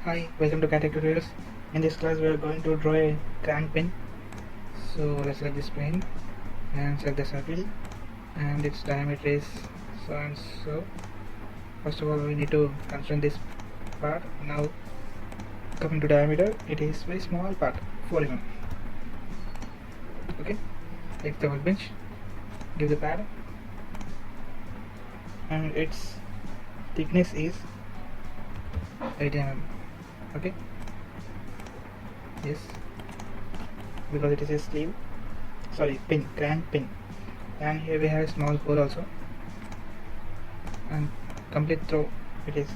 Hi, welcome to CATECH Tutorials. In this class we are going to draw a crank pin. So let's select this plane and select the circle, and its diameter is so and so. First of all, we need to constrain this part. Now coming to diameter, it is very small part, 4 mm. Okay, take the workbench, give the pad, and its thickness is 8 mm. Okay, yes, because it is a sleeve, pin, crank pin, and here we have a small hole also, and complete throw it is.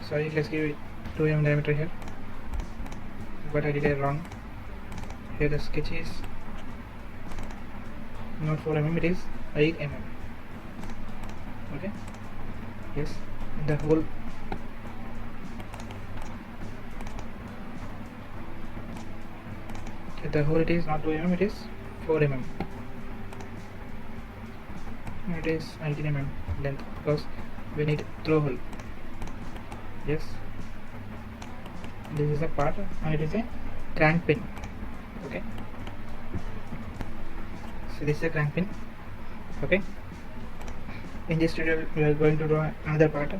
Sorry, let's give it 2 mm diameter here, but I did it wrong. Here the sketch is not 4 mm, it is 8 mm. Okay, yes, the hole it is not 2 mm, it is 4 mm. It is 19 mm length because we need throw hole. Yes, this is a part and it is a crank pin. Okay, so this is a crank pin. Okay, in this tutorial we are going to draw another part.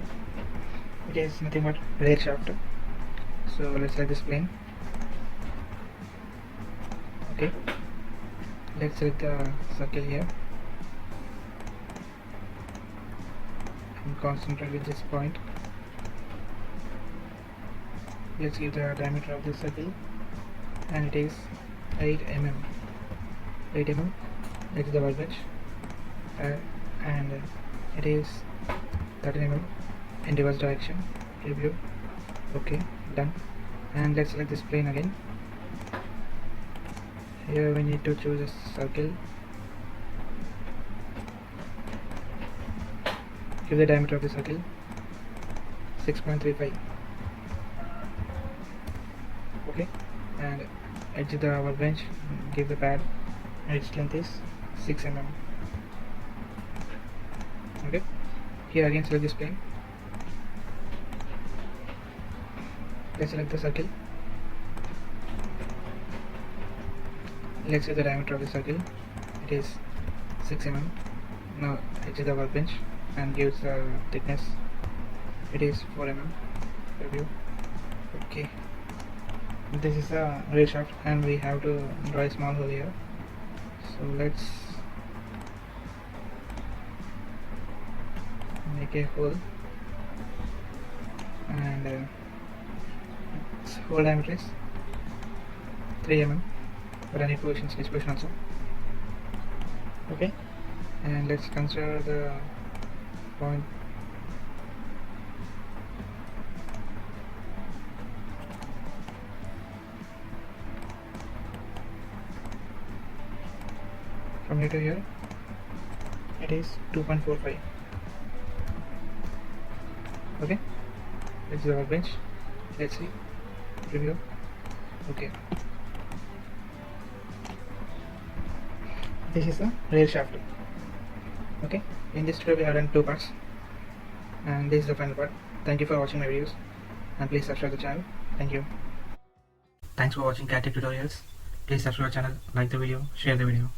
It is nothing but rear shaft. So let's select this plane. Okay, let's select the circle here and concentrate with this point. Let's give the diameter of the circle, and it is 8 mm. 8 mm. That is the workbench, and it is 13 mm in reverse direction. Review. Okay, done. And let's select this plane again. Here we need to choose a circle. Give the diameter of the circle 6.35. Okay, and edge the workbench, give the pad, and its length is 6 mm. Okay, here again select this plane. Let's select the circle. Let's see the diameter of the circle. It is 6 mm. Now edge the workbench and gives the thickness. It is 4 mm. Review. Okay, this is a rear shaft, and we have to draw a small hole here. So let's make a hole, and its hole diameter is 3 mm, but I need position, sketch position also. Okay, and let's consider the point. From here to here, it is 2.45. Okay, this is the workbench. Let's see, review. Okay, this is the rear shaft. Okay, in this tutorial we have done 2 parts, and this is the final part. Thank you for watching my videos, and please subscribe to the channel. Thank you. Thanks for watching CATECH Tutorials. Please subscribe to the channel, like the video, share the video.